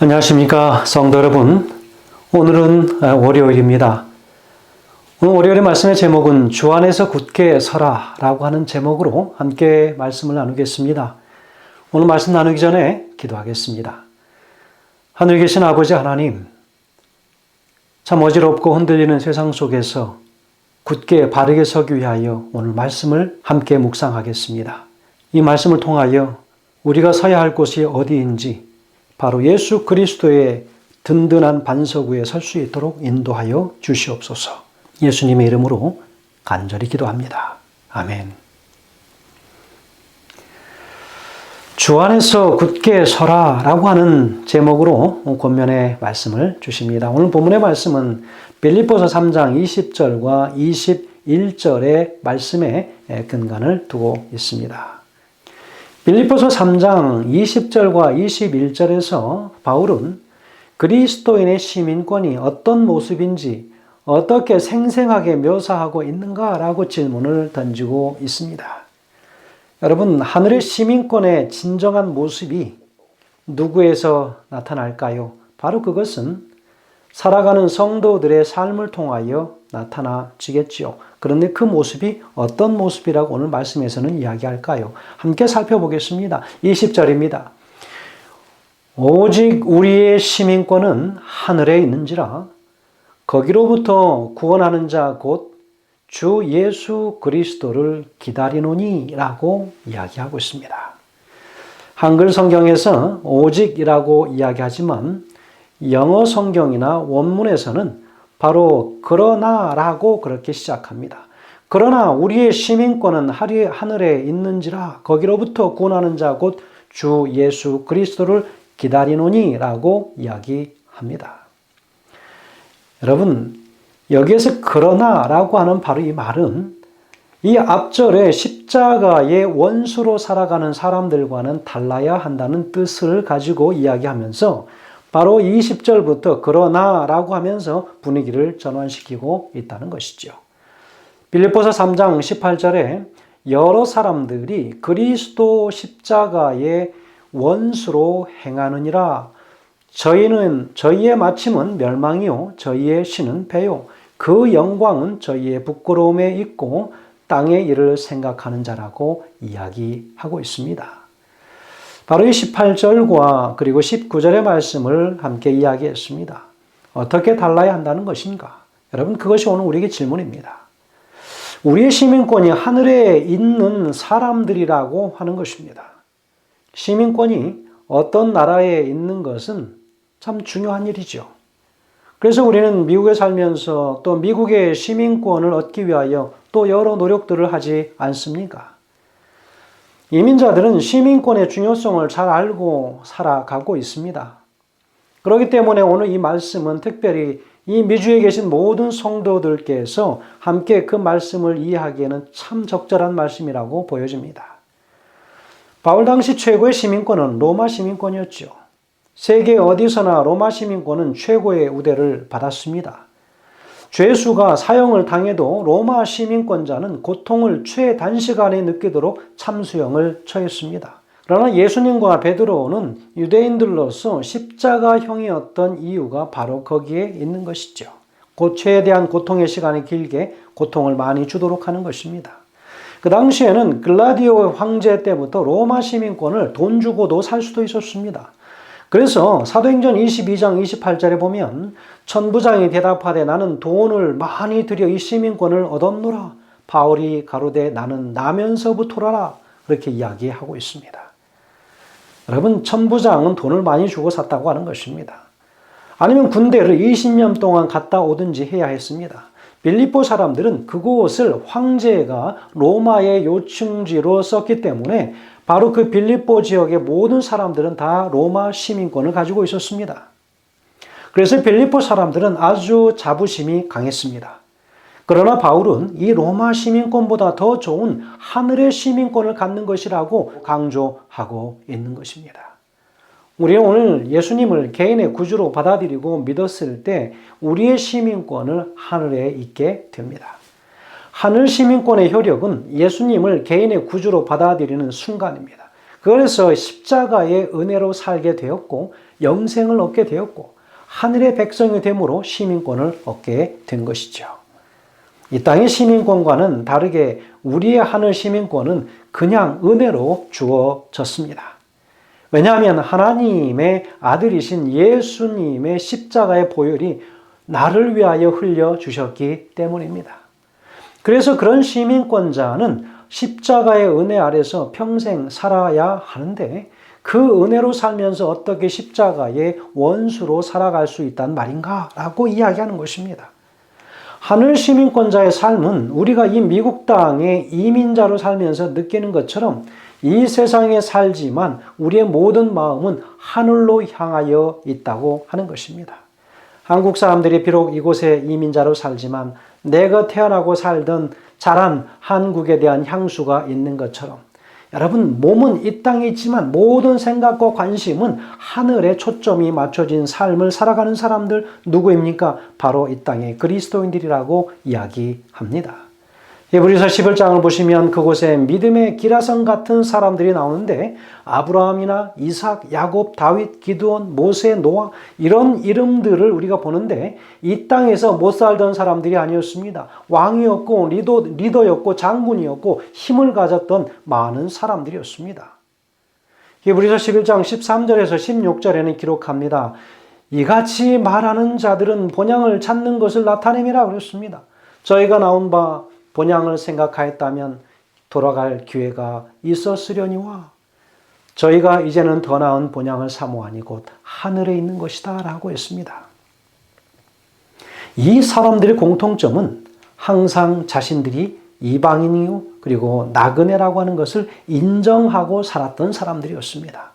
안녕하십니까 성도 여러분. 오늘은 월요일입니다. 오늘 월요일의 말씀의 제목은 주 안에서 굳게 서라 라고 하는 제목으로 함께 말씀을 나누겠습니다. 오늘 말씀 나누기 전에 기도하겠습니다. 하늘에 계신 아버지 하나님, 참 어지럽고 흔들리는 세상 속에서 굳게 바르게 서기 위하여 오늘 말씀을 함께 묵상하겠습니다. 이 말씀을 통하여 우리가 서야 할 곳이 어디인지 바로 예수 그리스도의 든든한 반석 위에 설 수 있도록 인도하여 주시옵소서. 예수님의 이름으로 간절히 기도합니다. 아멘. 주 안에서 굳게 서라 라고 하는 제목으로 권면의 말씀을 주십니다. 오늘 본문의 말씀은 빌립보서 3장 20절과 21절의 말씀에 근간을 두고 있습니다. 빌립보서 3장 20절과 21절에서 바울은 그리스도인의 시민권이 어떤 모습인지 어떻게 생생하게 묘사하고 있는가라고 질문을 던지고 있습니다. 여러분, 하늘의 시민권의 진정한 모습이 누구에서 나타날까요? 바로 그것은 살아가는 성도들의 삶을 통하여 나타나지겠지요. 그런데 그 모습이 어떤 모습이라고 오늘 말씀에서는 이야기할까요? 함께 살펴보겠습니다. 20절입니다. 오직 우리의 시민권은 하늘에 있는지라 거기로부터 구원하는 자 곧 주 예수 그리스도를 기다리노니 라고 이야기하고 있습니다. 한글 성경에서 오직이라고 이야기하지만 영어 성경이나 원문에서는 바로 그러나라고 그렇게 시작합니다. 그러나 우리의 시민권은 하늘에 있는지라 거기로부터 구원하는 자 곧 주 예수 그리스도를 기다리노니 라고 이야기합니다. 여러분, 여기에서 그러나라고 하는 바로 이 말은 이 앞절에 십자가의 원수로 살아가는 사람들과는 달라야 한다는 뜻을 가지고 이야기하면서 바로 20절부터 그러나라고 하면서 분위기를 전환시키고 있다는 것이죠. 빌립보서 3장 18절에 여러 사람들이 그리스도 십자가의 원수로 행하느니라. 저희의 마침은 멸망이요 저희의 신은 패요 그 영광은 저희의 부끄러움에 있고 땅의 일을 생각하는 자라고 이야기하고 있습니다. 바로 이 18절과 그리고 19절의 말씀을 함께 이야기했습니다. 어떻게 달라야 한다는 것인가? 여러분, 그것이 오늘 우리에게 질문입니다. 우리의 시민권이 하늘에 있는 사람들이라고 하는 것입니다. 시민권이 어떤 나라에 있는 것은 참 중요한 일이죠. 그래서 우리는 미국에 살면서 또 미국의 시민권을 얻기 위하여 또 여러 노력들을 하지 않습니까? 이민자들은 시민권의 중요성을 잘 알고 살아가고 있습니다. 그렇기 때문에 오늘 이 말씀은 특별히 이 미주에 계신 모든 성도들께서 함께 그 말씀을 이해하기에는 참 적절한 말씀이라고 보여집니다. 바울 당시 최고의 시민권은 로마 시민권이었죠. 세계 어디서나 로마 시민권은 최고의 우대를 받았습니다. 죄수가 사형을 당해도 로마 시민권자는 고통을 최단시간에 느끼도록 참수형을 처했습니다. 그러나 예수님과 베드로는 유대인들로서 십자가형이었던 이유가 바로 거기에 있는 것이죠. 최대한 고통의 시간이 길게 고통을 많이 주도록 하는 것입니다. 그 당시에는 글라디오 황제 때부터 로마 시민권을 돈 주고도 살 수도 있었습니다. 그래서 사도행전 22장 28절에 보면 천부장이 대답하되 나는 돈을 많이 들여 이 시민권을 얻었노라. 바울이 가로되 나는 나면서부터라. 그렇게 이야기하고 있습니다. 여러분, 천부장은 돈을 많이 주고 샀다고 하는 것입니다. 아니면 군대를 20년 동안 갔다 오든지 해야 했습니다. 빌립보 사람들은 그곳을 황제가 로마의 요충지로 썼기 때문에 바로 그 빌립보 지역의 모든 사람들은 다 로마 시민권을 가지고 있었습니다. 그래서 빌립보 사람들은 아주 자부심이 강했습니다. 그러나 바울은 이 로마 시민권보다 더 좋은 하늘의 시민권을 갖는 것이라고 강조하고 있는 것입니다. 우리는 오늘 예수님을 개인의 구주로 받아들이고 믿었을 때 우리의 시민권을 하늘에 있게 됩니다. 하늘 시민권의 효력은 예수님을 개인의 구주로 받아들이는 순간입니다. 그래서 십자가의 은혜로 살게 되었고 영생을 얻게 되었고 하늘의 백성이 됨으로 시민권을 얻게 된 것이죠. 이 땅의 시민권과는 다르게 우리의 하늘 시민권은 그냥 은혜로 주어졌습니다. 왜냐하면 하나님의 아들이신 예수님의 십자가의 보혈이 나를 위하여 흘려주셨기 때문입니다. 그래서 그런 시민권자는 십자가의 은혜 아래서 평생 살아야 하는데 그 은혜로 살면서 어떻게 십자가의 원수로 살아갈 수 있단 말인가? 라고 이야기하는 것입니다. 하늘 시민권자의 삶은 우리가 이 미국 땅의 이민자로 살면서 느끼는 것처럼 이 세상에 살지만 우리의 모든 마음은 하늘로 향하여 있다고 하는 것입니다. 한국 사람들이 비록 이곳에 이민자로 살지만 내가 태어나고 살던 자란 한국에 대한 향수가 있는 것처럼 여러분, 몸은 이 땅에 있지만 모든 생각과 관심은 하늘에 초점이 맞춰진 삶을 살아가는 사람들 누구입니까? 바로 이 땅의 그리스도인들이라고 이야기합니다. 히브리서 11장을 보시면 그곳에 믿음의 기라성 같은 사람들이 나오는데 아브라함이나 이삭, 야곱, 다윗, 기드온, 모세, 노아 이런 이름들을 우리가 보는데 이 땅에서 못 살던 사람들이 아니었습니다. 왕이었고 리더였고 장군이었고 힘을 가졌던 많은 사람들이었습니다. 히브리서 11장 13절에서 16절에는 기록합니다. 이같이 말하는 자들은 본향을 찾는 것을 나타내미라 그랬습니다. 저희가 나온 바 본향을 생각하였다면 돌아갈 기회가 있었으려니와 저희가 이제는 더 나은 본향을 사모하니 곧 하늘에 있는 것이다 라고 했습니다. 이 사람들의 공통점은 항상 자신들이 이방인이요 그리고 나그네라고 하는 것을 인정하고 살았던 사람들이었습니다.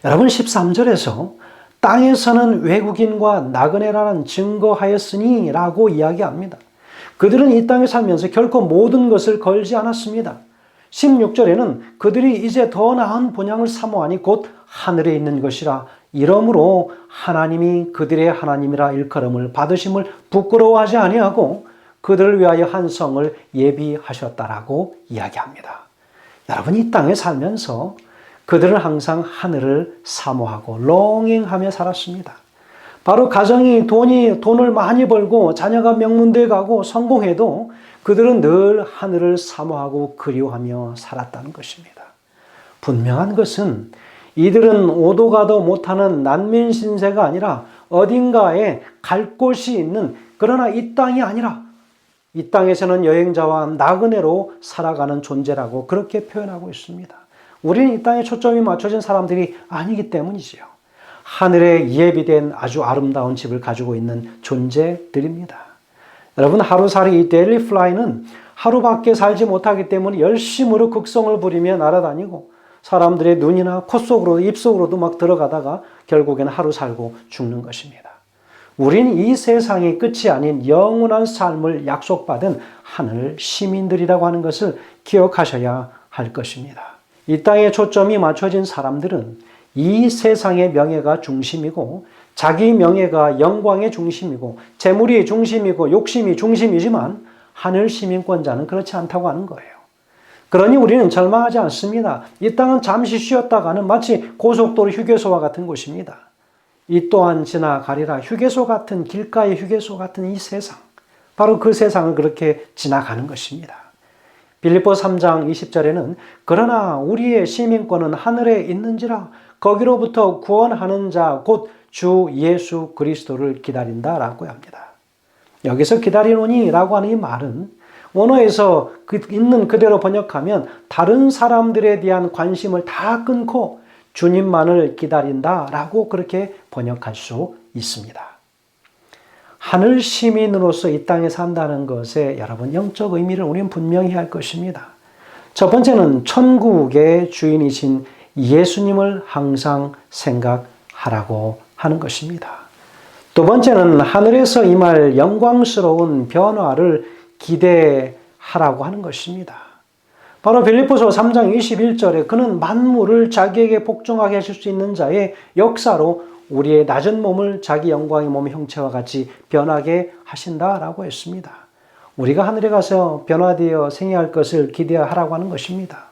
여러분 13절에서 땅에서는 외국인과 나그네라는 증거하였으니 라고 이야기합니다. 그들은 이 땅에 살면서 결코 모든 것을 걸지 않았습니다. 16절에는 그들이 이제 더 나은 본향을 사모하니 곧 하늘에 있는 것이라 이러므로 하나님이 그들의 하나님이라 일컬음을 받으심을 부끄러워하지 아니하고 그들을 위하여 한 성을 예비하셨다라고 이야기합니다. 여러분 이 땅에 살면서 그들은 항상 하늘을 사모하고 롱잉하며 살았습니다. 바로 가정이 돈을 많이 벌고 자녀가 명문대에 가고 성공해도 그들은 늘 하늘을 사모하고 그리워하며 살았다는 것입니다. 분명한 것은 이들은 오도 가도 못하는 난민 신세가 아니라 어딘가에 갈 곳이 있는 그러나 이 땅이 아니라 이 땅에서는 여행자와 나그네로 살아가는 존재라고 그렇게 표현하고 있습니다. 우리는 이 땅에 초점이 맞춰진 사람들이 아니기 때문이지요. 하늘에 예비된 아주 아름다운 집을 가지고 있는 존재들입니다. 여러분 하루살이 이 데일리 플라이는 하루밖에 살지 못하기 때문에 열심으로 극성을 부리며 날아다니고 사람들의 눈이나 코 속으로도 입 속으로도 막 들어가다가 결국에는 하루 살고 죽는 것입니다. 우린 이 세상의 끝이 아닌 영원한 삶을 약속받은 하늘 시민들이라고 하는 것을 기억하셔야 할 것입니다. 이 땅에 초점이 맞춰진 사람들은 이 세상의 명예가 중심이고 자기 명예가 영광의 중심이고 재물이 중심이고 욕심이 중심이지만 하늘 시민권자는 그렇지 않다고 하는 거예요. 그러니 우리는 절망하지 않습니다. 이 땅은 잠시 쉬었다가는 마치 고속도로 휴게소와 같은 곳입니다. 이 또한 지나가리라. 휴게소 같은 길가의 휴게소 같은 이 세상 바로 그 세상을 그렇게 지나가는 것입니다. 빌립보 3장 20절에는 그러나 우리의 시민권은 하늘에 있는지라 거기로부터 구원하는 자 곧 주 예수 그리스도를 기다린다라고 합니다. 여기서 기다리노니 라고 하는 이 말은 원어에서 있는 그대로 번역하면 다른 사람들에 대한 관심을 다 끊고 주님만을 기다린다라고 그렇게 번역할 수 있습니다. 하늘 시민으로서 이 땅에 산다는 것에 여러분 영적 의미를 우리는 분명히 할 것입니다. 첫 번째는 천국의 주인이신 예수님을 항상 생각하라고 하는 것입니다. 두 번째는 하늘에서 임할 영광스러운 변화를 기대하라고 하는 것입니다. 바로 빌립보서 3장 21절에 그는 만물을 자기에게 복종하게 하실 수 있는 자의 역사로 우리의 낮은 몸을 자기 영광의 몸의 형체와 같이 변하게 하신다라고 했습니다. 우리가 하늘에 가서 변화되어 생애할 것을 기대하라고 하는 것입니다.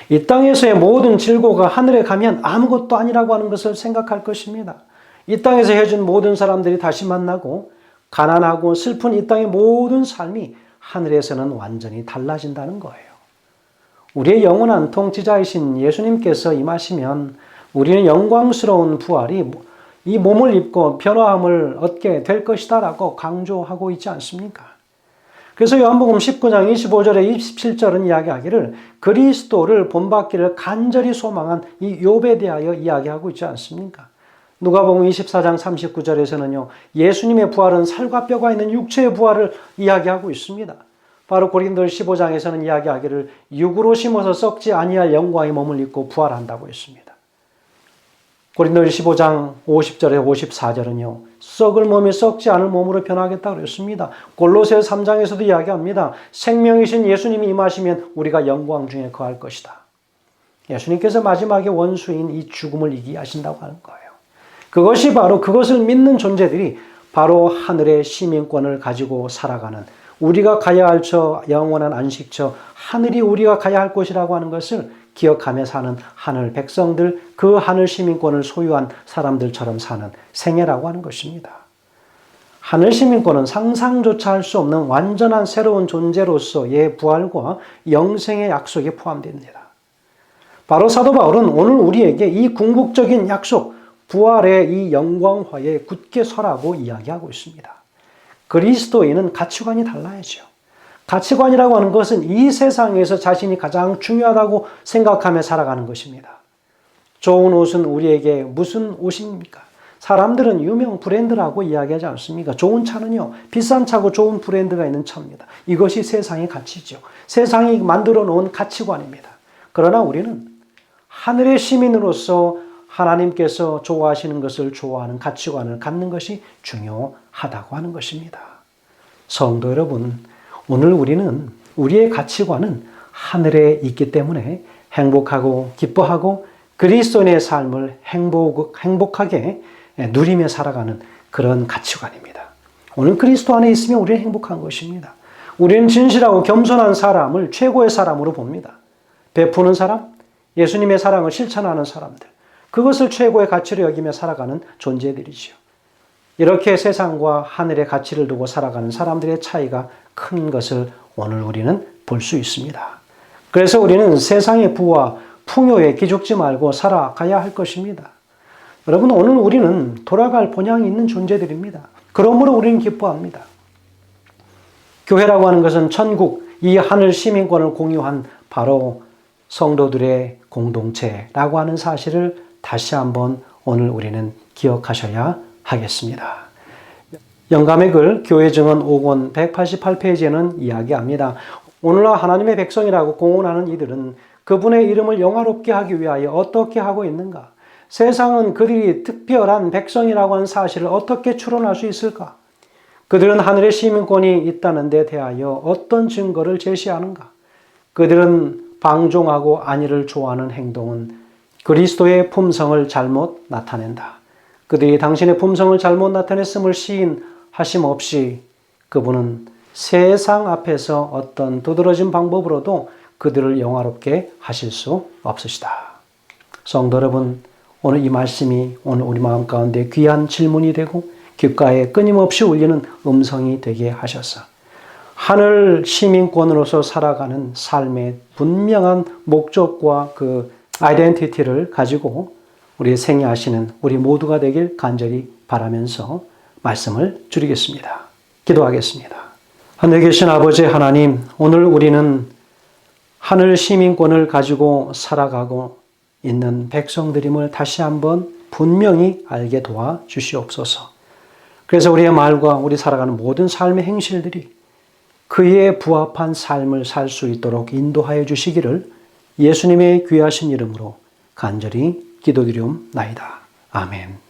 이 땅에서의 모든 질고가 하늘에 가면 아무것도 아니라고 하는 것을 생각할 것입니다. 이 땅에서 헤어진 모든 사람들이 다시 만나고 가난하고 슬픈 이 땅의 모든 삶이 하늘에서는 완전히 달라진다는 거예요. 우리의 영원한 통치자이신 예수님께서 임하시면 우리는 영광스러운 부활이 이 몸을 입고 변화함을 얻게 될 것이다 라고 강조하고 있지 않습니까? 그래서 요한복음 19장 25절에 27절은 이야기하기를 그리스도를 본받기를 간절히 소망한 이 욥에 대하여 이야기하고 있지 않습니까? 누가복음 24장 39절에서는요. 예수님의 부활은 살과 뼈가 있는 육체의 부활을 이야기하고 있습니다. 바로 고린도서 15장에서는 이야기하기를 육으로 심어서 썩지 아니할 영광의 몸을 입고 부활한다고 했습니다. 고린도서 15장 50절에 54절은요. 썩을 몸이 썩지 않을 몸으로 변하겠다고 그랬습니다. 골로새 3장에서도 이야기합니다. 생명이신 예수님이 임하시면 우리가 영광 중에 거할 것이다. 예수님께서 마지막에 원수인 이 죽음을 이기게 하신다고 하는 거예요. 그것이 바로 그것을 믿는 존재들이 바로 하늘의 시민권을 가지고 살아가는 우리가 가야 할 저 영원한 안식처 하늘이 우리가 가야 할 곳이라고 하는 것을 기억하며 사는 하늘 백성들, 그 하늘 시민권을 소유한 사람들처럼 사는 생애라고 하는 것입니다. 하늘 시민권은 상상조차 할 수 없는 완전한 새로운 존재로서의 부활과 영생의 약속에 포함됩니다. 바로 사도 바울은 오늘 우리에게 이 궁극적인 약속, 부활의 이 영광화에 굳게 서라고 이야기하고 있습니다. 그리스도인은 가치관이 달라야죠. 가치관이라고 하는 것은 이 세상에서 자신이 가장 중요하다고 생각하며 살아가는 것입니다. 좋은 옷은 우리에게 무슨 옷입니까? 사람들은 유명 브랜드라고 이야기하지 않습니까? 좋은 차는요, 비싼 차고 좋은 브랜드가 있는 차입니다. 이것이 세상의 가치죠. 세상이 만들어 놓은 가치관입니다. 그러나 우리는 하늘의 시민으로서 하나님께서 좋아하시는 것을 좋아하는 가치관을 갖는 것이 중요하다고 하는 것입니다. 성도 여러분, 오늘 우리는 우리의 가치관은 하늘에 있기 때문에 행복하고 기뻐하고 그리스도인의 삶을 행복하게 누리며 살아가는 그런 가치관입니다. 오늘 그리스도 안에 있으면 우리는 행복한 것입니다. 우리는 진실하고 겸손한 사람을 최고의 사람으로 봅니다. 베푸는 사람, 예수님의 사랑을 실천하는 사람들, 그것을 최고의 가치로 여기며 살아가는 존재들이죠. 이렇게 세상과 하늘의 가치를 두고 살아가는 사람들의 차이가 큰 것을 오늘 우리는 볼 수 있습니다. 그래서 우리는 세상의 부와 풍요에 기죽지 말고 살아가야 할 것입니다. 여러분, 오늘 우리는 돌아갈 본향이 있는 존재들입니다. 그러므로 우리는 기뻐합니다. 교회라고 하는 것은 천국, 이 하늘 시민권을 공유한 바로 성도들의 공동체라고 하는 사실을 다시 한번 오늘 우리는 기억하셔야 하겠습니다. 영감의 글 교회 증언 5권 188페이지에는 이야기합니다. 오늘날 하나님의 백성이라고 공언하는 이들은 그분의 이름을 영화롭게 하기 위하여 어떻게 하고 있는가? 세상은 그들이 특별한 백성이라고 하는 사실을 어떻게 추론할 수 있을까? 그들은 하늘의 시민권이 있다는 데 대하여 어떤 증거를 제시하는가? 그들은 방종하고 안위를 좋아하는 행동은 그리스도의 품성을 잘못 나타낸다. 그들이 당신의 품성을 잘못 나타냈음을 시인하심 없이 그분은 세상 앞에서 어떤 두드러진 방법으로도 그들을 영화롭게 하실 수 없으시다. 성도 여러분, 오늘 이 말씀이 오늘 우리 마음 가운데 귀한 질문이 되고 귓가에 끊임없이 울리는 음성이 되게 하셔서 하늘 시민권으로서 살아가는 삶의 분명한 목적과 그 아이덴티티를 가지고 우리 생애하시는 우리 모두가 되길 간절히 바라면서 말씀을 줄이겠습니다. 기도하겠습니다. 하늘에 계신 아버지 하나님, 오늘 우리는 하늘 시민권을 가지고 살아가고 있는 백성들임을 다시 한번 분명히 알게 도와 주시옵소서. 그래서 우리의 말과 우리 살아가는 모든 삶의 행실들이 그에 부합한 삶을 살 수 있도록 인도하여 주시기를 예수님의 귀하신 이름으로 간절히 기도드리옵나이다. 아멘.